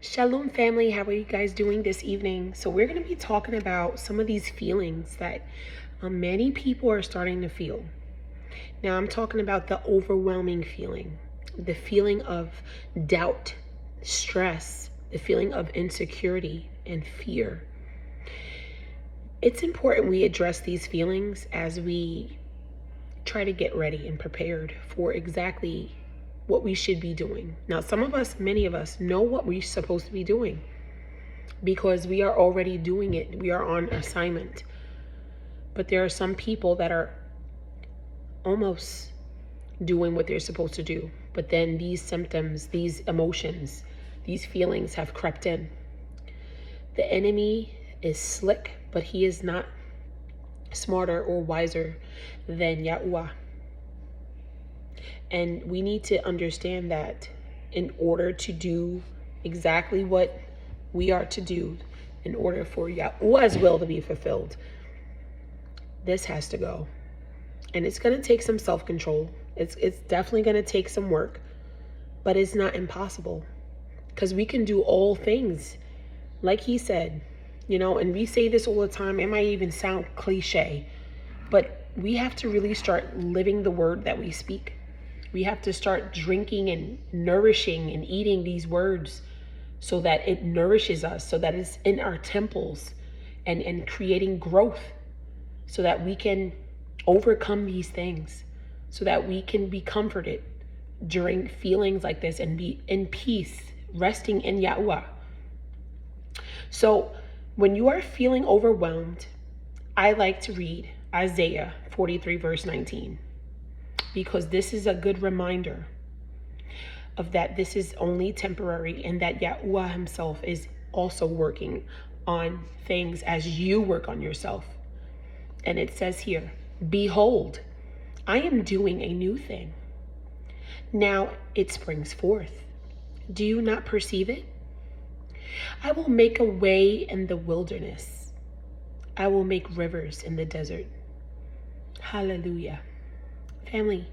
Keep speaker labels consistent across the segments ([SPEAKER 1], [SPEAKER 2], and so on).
[SPEAKER 1] Shalom family, how are you guys doing this evening? So we're going to be talking about some of these feelings that many people are starting to feel. Now I'm talking about the overwhelming feeling, the feeling of doubt, stress, the feeling of insecurity and fear. It's important we address these feelings as we try to get ready and prepared for exactly what we should be doing. Now, some of us, many of us, know what we're supposed to be doing because we are already doing it. We are on assignment. But there are some people that are almost doing what they're supposed to do. But then these symptoms, these emotions, these feelings have crept in. The enemy is slick, but he is not smarter or wiser than Yahuwah. And we need to understand that in order to do exactly what we are to do, in order for Yahuwah's will to be fulfilled, this has to go. And it's going to take some self-control. It's definitely going to take some work, but it's not impossible because we can do all things. Like he said, and we say this all the time. It might even sound cliche, but we have to really start living the word that we speak. We have to start drinking and nourishing and eating these words so that it nourishes us, so that it's in our temples and creating growth so that we can overcome these things, so that we can be comforted during feelings like this and be in peace, resting in Yahuwah. So when you are feeling overwhelmed, I like to read Isaiah 43 verse 19. Because this is a good reminder of that this is only temporary and that Yahuwah himself is also working on things as you work on yourself. And it says here, behold, I am doing a new thing. Now it springs forth. Do you not perceive it? I will make a way in the wilderness. I will make rivers in the desert. Hallelujah. Family,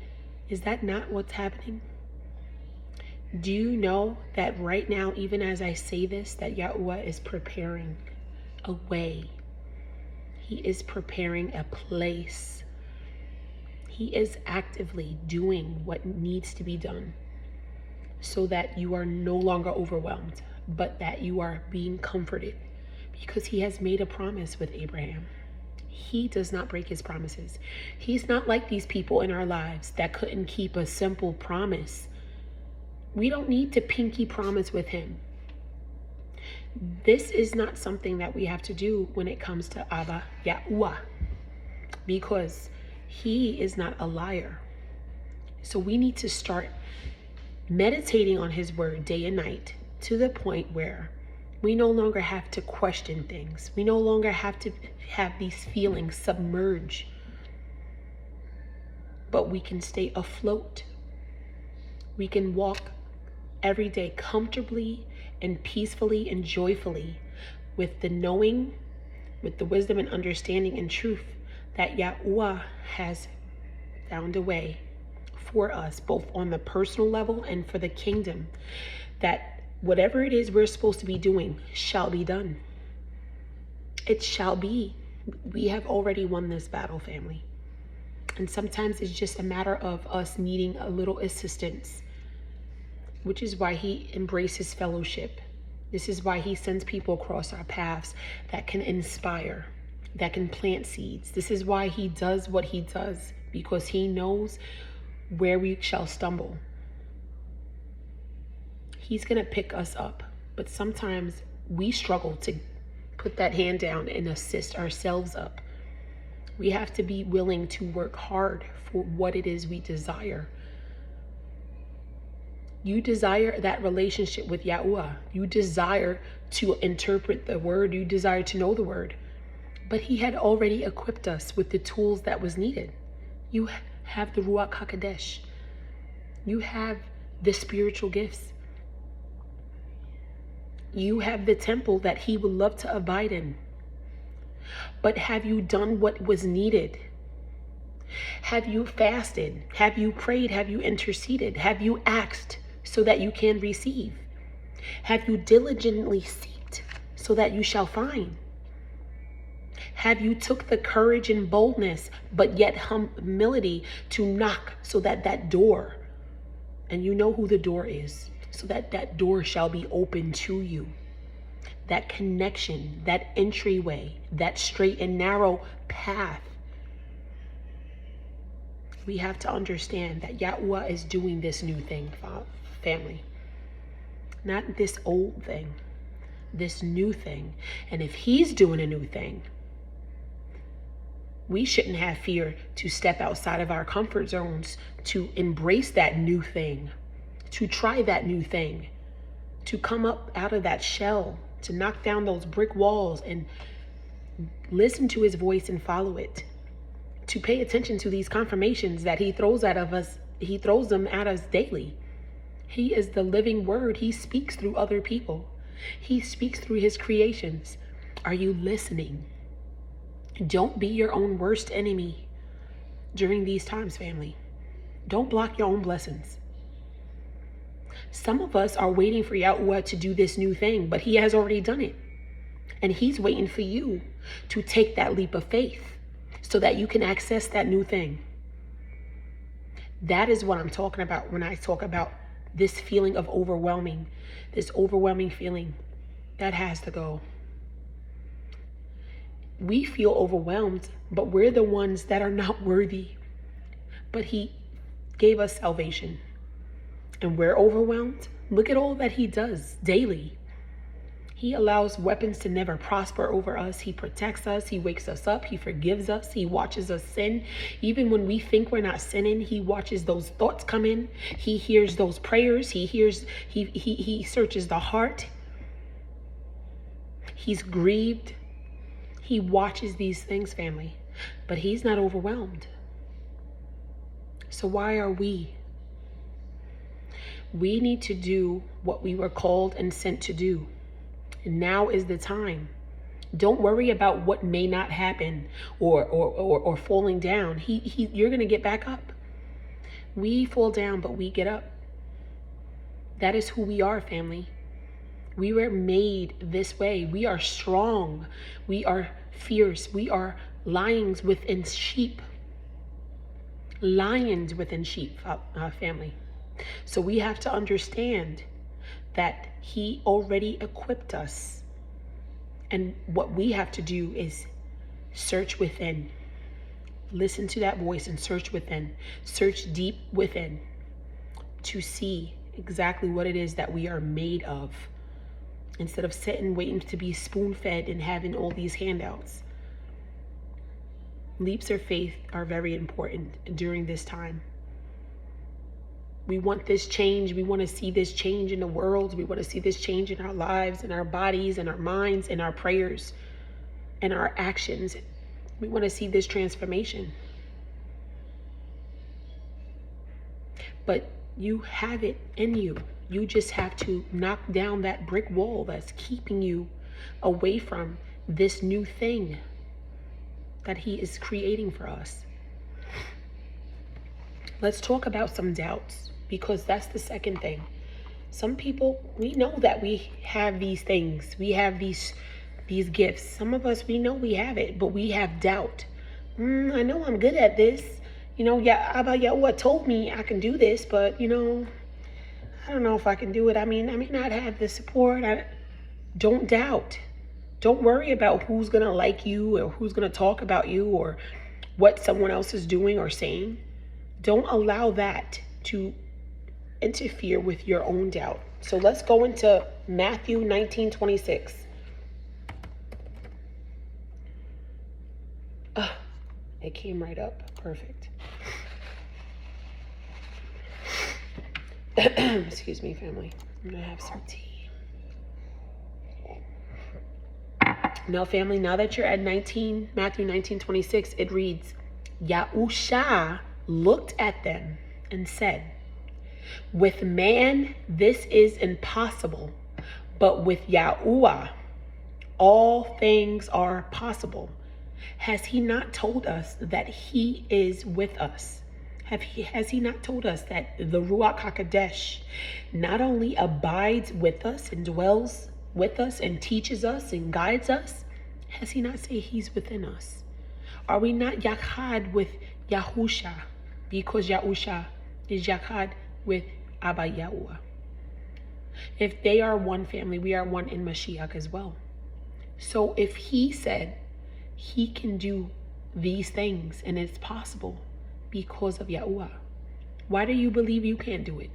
[SPEAKER 1] is that not what's happening? Do you know that right now, even as I say this, that Yahuwah is preparing a way? He is preparing a place. He is actively doing what needs to be done so that you are no longer overwhelmed, but that you are being comforted because he has made a promise with Abraham. He does not break his promises. He's not like these people in our lives that couldn't keep a simple promise. We don't need to pinky promise with him. This is not something that we have to do when it comes to Abba Yahuwah, because he is not a liar. So we need to start meditating on his word day and night to the point where we no longer have to question things. We no longer have to have these feelings submerge. But we can stay afloat. We can walk every day comfortably and peacefully and joyfully with the knowing, with the wisdom and understanding and truth that Yahuwah has found a way for us, both on the personal level and for the kingdom, that whatever it is we're supposed to be doing shall be done. It shall be. We have already won this battle, family. And sometimes it's just a matter of us needing a little assistance, which is why he embraces fellowship. This is why he sends people across our paths that can inspire, that can plant seeds. This is why he does what he does, because he knows where we shall stumble. He's going to pick us up. But sometimes we struggle to put that hand down and assist ourselves up. We have to be willing to work hard for what it is we desire. You desire that relationship with Yahuwah. You desire to interpret the word. You desire to know the word. But he had already equipped us with the tools that was needed. You have the Ruach HaKodesh. You have the spiritual gifts. You have the temple that he would love to abide in. But have you done what was needed? Have you fasted? Have you prayed? Have you interceded? Have you asked so that you can receive? Have you diligently sought so that you shall find? Have you took the courage and boldness, but yet humility to knock so that that door, and you know who the door is, so that that door shall be open to you? That connection, that entryway, that straight and narrow path. We have to understand that Yahuwah is doing this new thing, family. Not this old thing, this new thing. And if he's doing a new thing, we shouldn't have fear to step outside of our comfort zones, to embrace that new thing, to try that new thing, to come up out of that shell, to knock down those brick walls and listen to his voice and follow it, to pay attention to these confirmations that he throws out of us. He throws them at us daily. He is the living word. He speaks through other people. He speaks through his creations. Are you listening? Don't be your own worst enemy during these times, family. Don't block your own blessings. Some of us are waiting for Yahuwah to do this new thing, but he has already done it. And he's waiting for you to take that leap of faith so that you can access that new thing. That is what I'm talking about when I talk about this feeling of overwhelming, this overwhelming feeling. That has to go. We feel overwhelmed, but we're the ones that are not worthy. But he gave us salvation. And we're overwhelmed. Look at all that he does daily. He allows weapons to never prosper over us. He protects us. He wakes us up. He forgives us. He watches us sin. Even when we think we're not sinning, he watches those thoughts come in. He hears those prayers. He searches the heart. He's grieved. He watches these things, family, but he's not overwhelmed. So why are we? We need to do what we were called and sent to do. And now is the time. Don't worry about what may not happen or falling down. You're going to get back up. We fall down, but we get up. That is who we are, family. We were made this way. We are strong. We are fierce. We are lions within sheep. Lions within sheep, family. So we have to understand that he already equipped us. And what we have to do is search within. Listen to that voice and search within. Search deep within to see exactly what it is that we are made of. Instead of sitting waiting to be spoon-fed and having all these handouts. Leaps of faith are very important during this time. We want this change. We want to see this change in the world. We want to see this change in our lives, in our bodies, in our minds, in our prayers, and our actions. We want to see this transformation. But you have it in you. You just have to knock down that brick wall that's keeping you away from this new thing that he is creating for us. Let's talk about some doubts, because that's the second thing. Some people, we know that we have these things. We have these gifts. Some of us, we know we have it, but we have doubt. I know I'm good at this. Yahuwah told me I can do this, but, I don't know if I can do it. I may not have the support. Don't doubt. Don't worry about who's going to like you or who's going to talk about you or what someone else is doing or saying. Don't allow that to interfere with your own doubt. So let's go into Matthew 19:26. It came right up. Perfect. Excuse me, family. I'm going to have some tea. Now, family, now that you're at Matthew 19:26, it reads, Yahusha looked at them and said, with man, this is impossible, but with Yahuwah, all things are possible. Has he not told us that he is with us? Has he not told us that the Ruach HaKodesh not only abides with us and dwells with us and teaches us and guides us? Has he not said he's within us? Are we not Yachad with Yahusha? Because Yahusha is Yachad with Abba Yahuwah. If they are one family, we are one in Mashiach as well. So if he said he can do these things and it's possible because of Yahuwah, why do you believe you can't do it?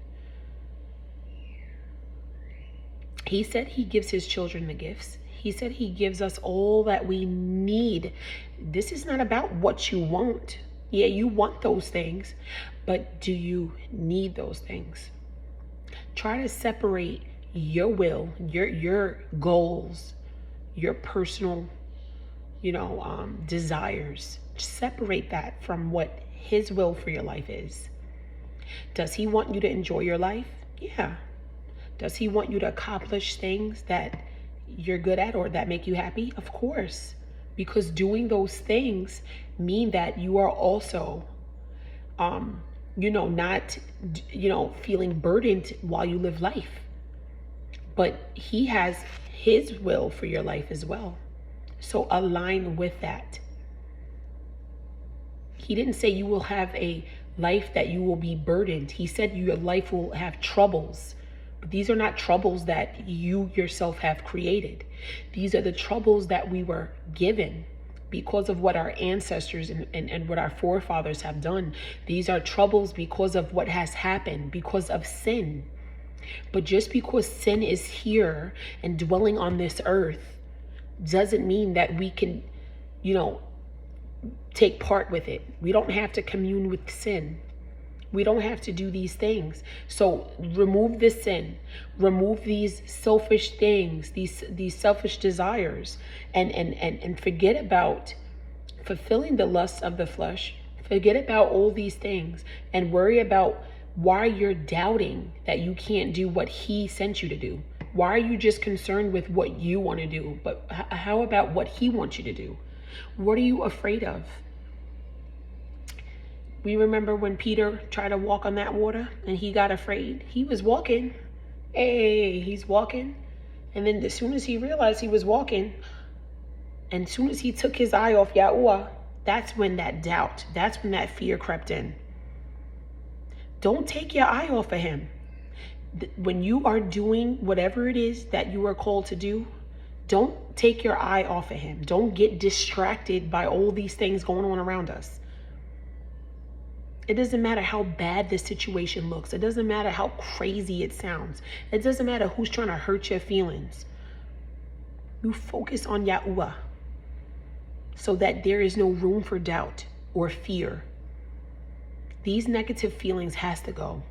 [SPEAKER 1] He said he gives his children the gifts. He said he gives us all that we need. This is not about what you want. Yeah, you want those things, but do you need those things? Try to separate your will, your goals, your personal, desires. Separate that from what his will for your life is. Does he want you to enjoy your life? Yeah. Does he want you to accomplish things that you're good at or that make you happy? Of course. Because doing those things mean that you are also, not, feeling burdened while you live life. But he has his will for your life as well. So align with that. He didn't say you will have a life that you will be burdened. He said your life will have troubles. But these are not troubles that you yourself have created. These are the troubles that we were given because of what our ancestors and what our forefathers have done. These are troubles because of what has happened, because of sin. But just because sin is here and dwelling on this earth doesn't mean that we can, take part with it. We don't have to commune with sin. We don't have to do these things. So remove the sin, remove these selfish things, these selfish desires, and forget about fulfilling the lusts of the flesh. Forget about all these things and worry about why you're doubting that you can't do what he sent you to do. Why are you just concerned with what you want to do? But how about what he wants you to do? What are you afraid of? We remember when Peter tried to walk on that water and he got afraid. He was walking. He's walking. And then as soon as he realized he was walking, and as soon as he took his eye off Yahuwah, that's when that doubt, that's when that fear crept in. Don't take your eye off of him. When you are doing whatever it is that you are called to do, don't take your eye off of him. Don't get distracted by all these things going on around us. It doesn't matter how bad the situation looks. It doesn't matter how crazy it sounds. It doesn't matter who's trying to hurt your feelings. You focus on Yahuwah so that there is no room for doubt or fear. These negative feelings has to go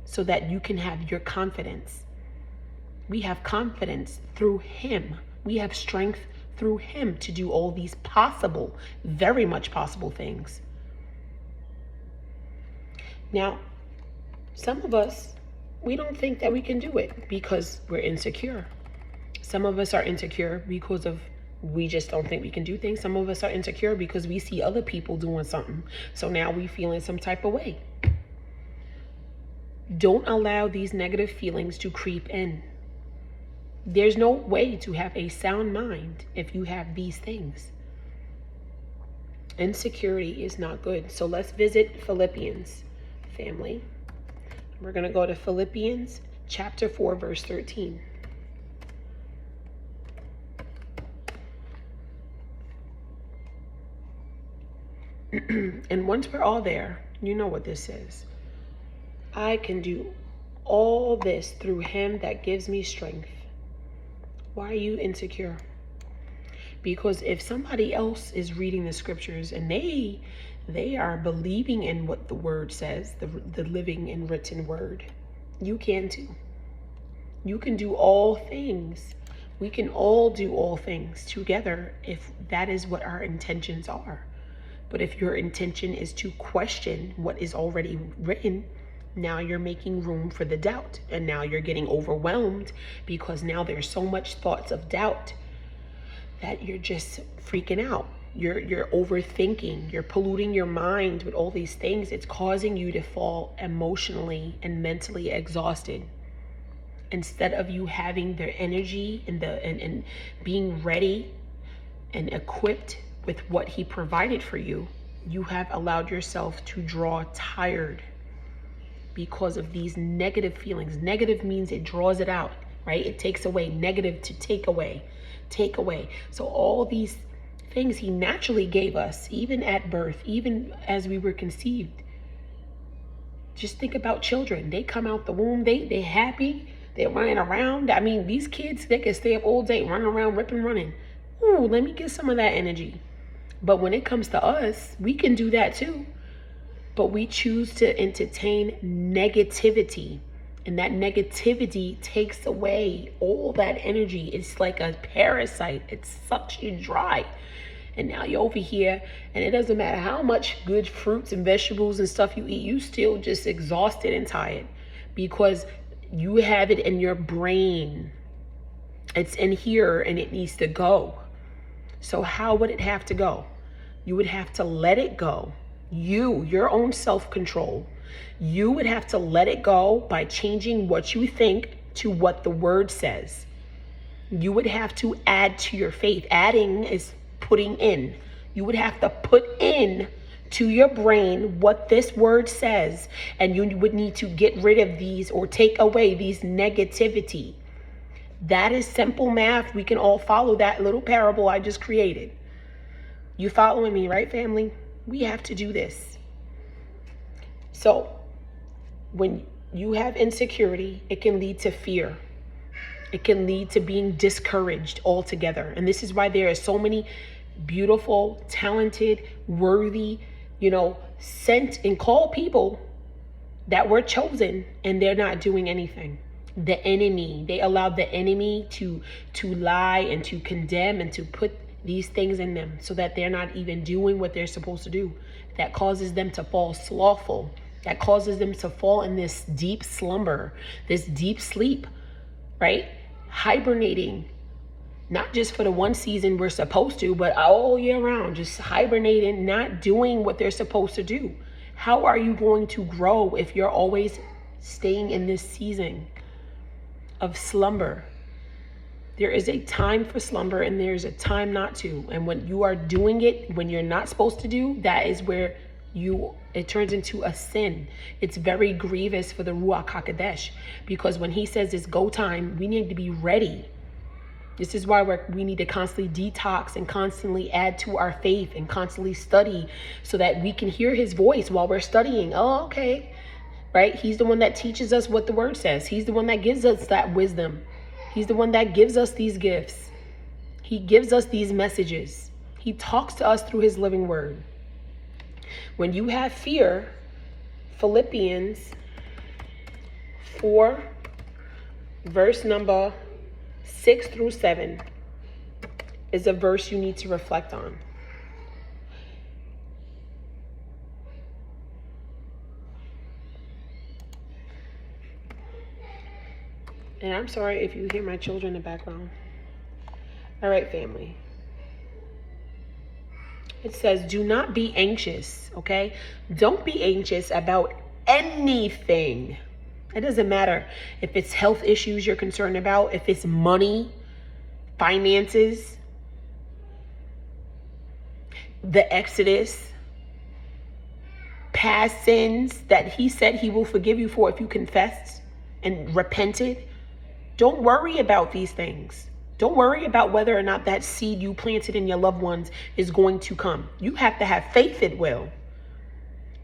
[SPEAKER 1] so that you can have your confidence. We have confidence through him. We have strength through him to do all these possible, very much possible things. Now, some of us, we don't think that we can do it because we're insecure. Some of us are insecure because we just don't think we can do things. Some of us are insecure because we see other people doing something. So now we feel in some type of way. Don't allow these negative feelings to creep in. There's no way to have a sound mind if you have these things. Insecurity is not good. So let's visit Philippians, family. We're going to go to Philippians chapter 4, verse 13. And once we're all there, you know what this is. I can do all this through him that gives me strength. Why are you insecure? Because if somebody else is reading the scriptures and they are believing in what the word says, the living and written word, you can too. You can do all things. We can all do all things together if that is what our intentions are. But if your intention is to question what is already written, now you're making room for the doubt. And now you're getting overwhelmed because now there's so much thoughts of doubt that you're just freaking out. you're overthinking, you're polluting your mind with all these things. It's causing you to fall emotionally and mentally exhausted. Instead of you having the energy and being ready and equipped with what he provided for you, you have allowed yourself to draw tired because of these negative feelings. Negative means it draws it out, right? It takes away. Negative to take away. So all these things he naturally gave us, even at birth, even as we were conceived. Just think about children. They come out the womb, they happy, they're running around. I mean, these kids, they can stay up all day, running around, ripping, running. Ooh, let me get some of that energy. But when it comes to us, we can do that too. But we choose to entertain negativity. And that negativity takes away all that energy. It's like a parasite. It sucks you dry. And now you're over here, and it doesn't matter how much good fruits and vegetables and stuff you eat, you still just exhausted and tired because you have it in your brain. It's in here and it needs to go. So how would it have to go? You would have to let it go. Your own self-control. You would have to let it go by changing what you think to what the word says. You would have to add to your faith. Adding is putting in. You would have to put in to your brain what this word says, and you would need to get rid of these or take away these negativity. That is simple math. We can all follow that little parable I just created. You following me, right, family? We have to do this. So when you have insecurity, it can lead to fear. It can lead to being discouraged altogether. And this is why there are so many beautiful, talented, worthy, sent and called people that were chosen, and they're not doing anything. The enemy, they allowed the enemy to lie and to condemn and to put these things in them so that they're not even doing what they're supposed to do. That causes them to fall slothful. That causes them to fall in this deep slumber, this deep sleep, right? Hibernating, not just for the one season we're supposed to, but all year round, just hibernating, not doing what they're supposed to do. How are you going to grow if you're always staying in this season of slumber? There is a time for slumber and there's a time not to. And when you are doing it, when you're not supposed to do, that is where it turns into a sin. It's very grievous for the Ruach HaKodesh, because when he says it's go time, we need to be ready. This is why we need to constantly detox and constantly add to our faith and constantly study so that we can hear his voice while we're studying. Oh, okay. Right? He's the one that teaches us what the word says. He's the one that gives us that wisdom. He's the one that gives us these gifts. He gives us these messages. He talks to us through his living word. When you have fear, Philippians 4, verse number 6 through 7 is a verse you need to reflect on. And I'm sorry if you hear my children in the background. All right, family. It says, do not be anxious, okay? Don't be anxious about anything. It doesn't matter if it's health issues you're concerned about, if it's money, finances, the Exodus, past sins that he said he will forgive you for if you confessed and repented. Don't worry about these things. Don't worry about whether or not that seed you planted in your loved ones is going to come. You have to have faith it will.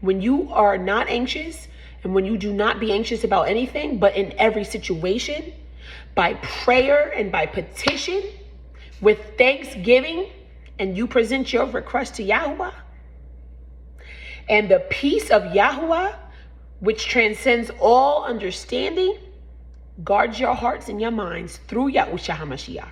[SPEAKER 1] When you are not anxious and when you do not be anxious about anything, but in every situation, by prayer and by petition, with thanksgiving, and you present your request to Yahuwah, and the peace of Yahuwah, which transcends all understanding, guards your hearts and your minds through Yahushua HaMashiach.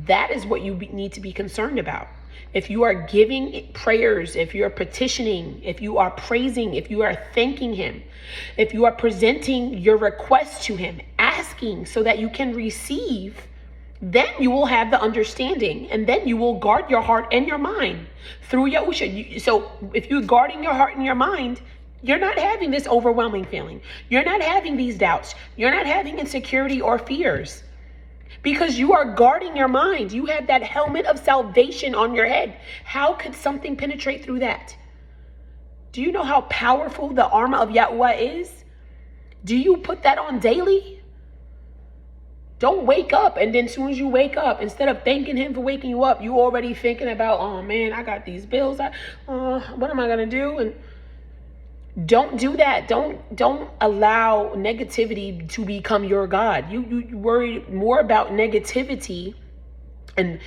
[SPEAKER 1] That is what you need to be concerned about. If you are giving prayers, if you are petitioning, if you are praising, if you are thanking him, if you are presenting your request to him, asking so that you can receive Then you will have the understanding, and then you will guard your heart and your mind through Yahusha. So if you're guarding your heart and your mind, you're not having this overwhelming feeling. You're not having these doubts. You're not having insecurity or fears, because you are guarding your mind. You have that helmet of salvation on your head. How could something penetrate through that? Do you know how powerful the armor of Yahuwah is? Do you put that on daily? Don't wake up and then as soon as you wake up, instead of thanking him for waking you up, you already thinking about, oh man, I got these bills. What am I going to do? And don't do that. Don't allow negativity to become your God. You worry more about negativity and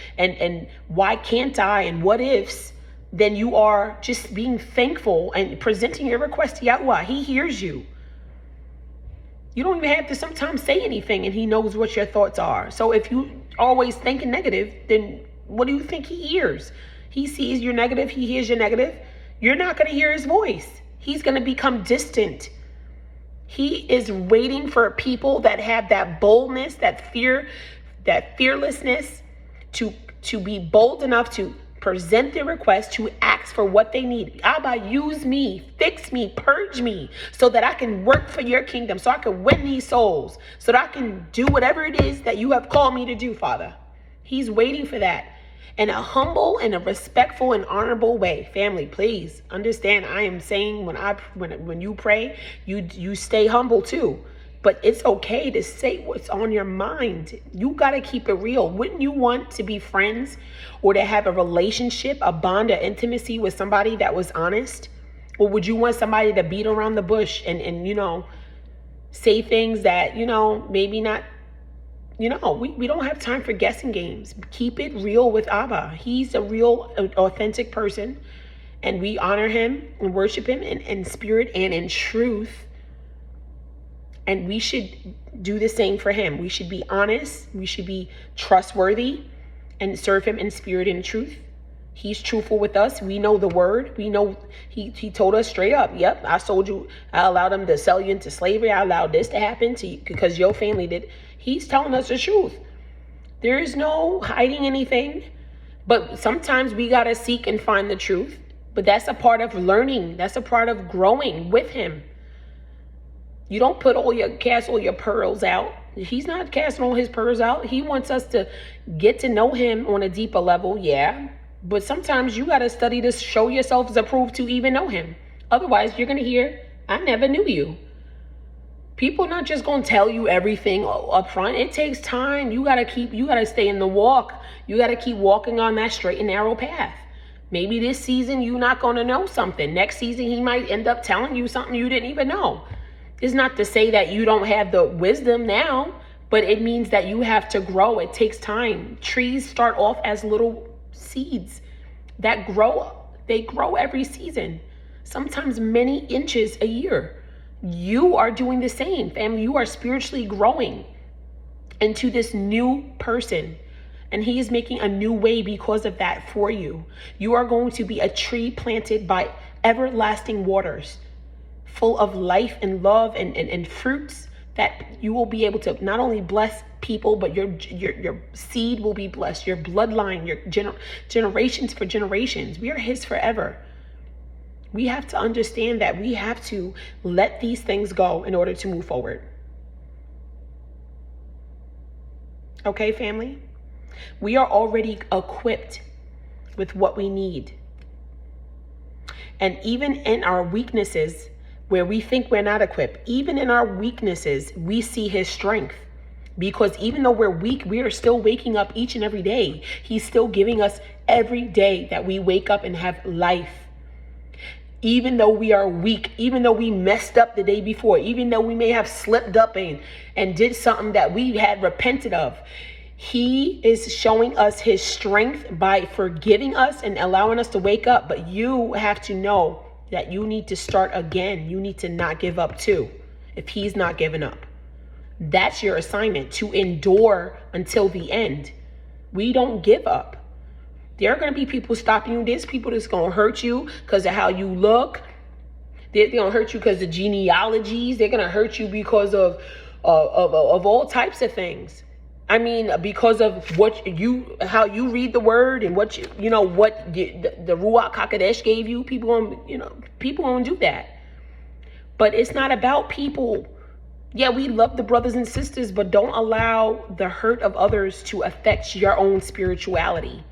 [SPEAKER 1] why can't I and what ifs than you are just being thankful and presenting your request to Yahuwah. He hears you. You don't even have to sometimes say anything, and he knows what your thoughts are. So if you always thinking negative, then what do you think he hears? He sees your negative. He hears your negative. You're not going to hear his voice. He's going to become distant. He is waiting for people that have that boldness, that fear, that fearlessness to be bold enough to present their request, to ask for what they need. Abba, use me, fix me, purge me, so that I can work for your kingdom, so I can win these souls, so that I can do whatever it is that you have called me to do, Father. He's waiting for that in a humble and a respectful and honorable way. Family, please understand, I am saying when you pray, you stay humble too. But it's okay to say what's on your mind. You got to keep it real. Wouldn't you want to be friends or to have a relationship, a bond of intimacy with somebody that was honest? Or would you want somebody to beat around the bush and say things that, maybe not, we don't have time for guessing games. Keep it real with Abba. He's a real, authentic person, and we honor him and worship him in spirit and in truth. And we should do the same for him. We should be honest. We should be trustworthy and serve him in spirit and truth. He's truthful with us. We know the word. We know he told us straight up, yep, I sold you. I allowed them to sell you into slavery. I allowed this to happen to you because your family did. He's telling us the truth. There is no hiding anything. But sometimes we got to seek and find the truth. But that's a part of learning. That's a part of growing with him. You don't cast all your pearls out. He's not casting all his pearls out. He wants us to get to know him on a deeper level, yeah. But sometimes you got to study to show yourself as approved to even know him. Otherwise, you're going to hear, I never knew you. People not just going to tell you everything up front. It takes time. You got to stay in the walk. You got to keep walking on that straight and narrow path. Maybe this season you're not going to know something. Next season, he might end up telling you something you didn't even know. It's not to say that you don't have the wisdom now, but it means that you have to grow. It takes time. Trees start off as little seeds that grow. They grow every season, sometimes many inches a year. You are doing the same, family. You are spiritually growing into this new person, and he is making a new way because of that for you. You are going to be a tree planted by everlasting waters, full of life and love and fruits that you will be able to not only bless people, but your seed will be blessed, your bloodline, your generations for generations. We are his forever. We have to understand that we have to let these things go in order to move forward. Okay, family? We are already equipped with what we need. And even in our weaknesses, where we think we're not equipped, even in our weaknesses, we see his strength. Because even though we're weak, we are still waking up each and every day. He's still giving us every day that we wake up and have life. Even though we are weak, even though we messed up the day before, even though we may have slipped up and did something that we had repented of, he is showing us his strength by forgiving us and allowing us to wake up. But you have to know that you need to start again. You need to not give up too, if he's not giving up. That's your assignment, to endure until the end. We don't give up. There are going to be people stopping you. There's people that's going to hurt you because of how you look. They're going to hurt you because of genealogies. They're going to hurt you because of all types of things. I mean, because of how you read the word and what the Ruach HaKodesh gave you, people gonna do that. But it's not about people. Yeah, we love the brothers and sisters, but don't allow the hurt of others to affect your own spirituality.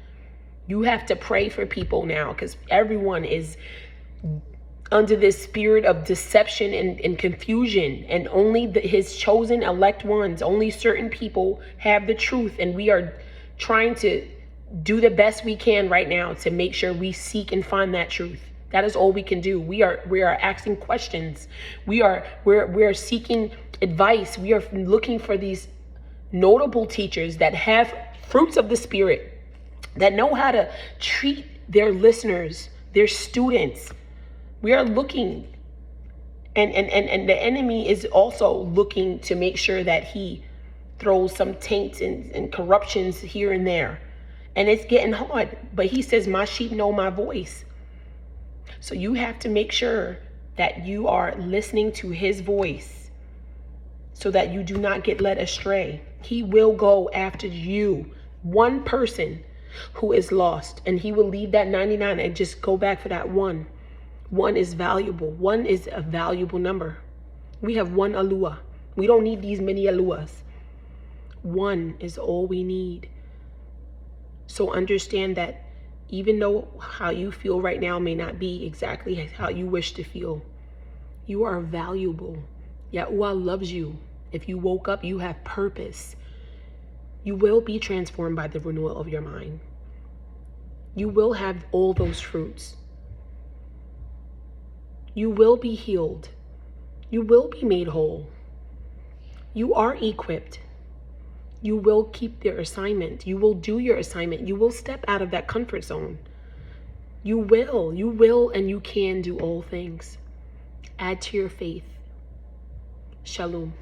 [SPEAKER 1] You have to pray for people now, because everyone is under this spirit of deception and confusion, and only his chosen elect ones, only certain people have the truth, and we are trying to do the best we can right now to make sure we seek and find that truth. That is all we can do. We are asking questions. We're seeking advice. We are looking for these notable teachers that have fruits of the spirit, that know how to treat their listeners, their students. We are looking, and the enemy is also looking to make sure that he throws some taints and corruptions here and there. And it's getting hard, but he says, my sheep know my voice. So you have to make sure that you are listening to his voice so that you do not get led astray. He will go after you, one person who is lost, and he will leave that 99 and just go back for that one. One is valuable. One is a valuable number. We have one Alua. We don't need these many Aluas. One is all we need. So understand that even though how you feel right now may not be exactly how you wish to feel, you are valuable. Yahuwah loves you. If you woke up, you have purpose. You will be transformed by the renewal of your mind. You will have all those fruits. You will be healed. You will be made whole. You are equipped. You will keep your assignment. You will do your assignment. You will step out of that comfort zone. You will, and you can do all things. Add to your faith. Shalom.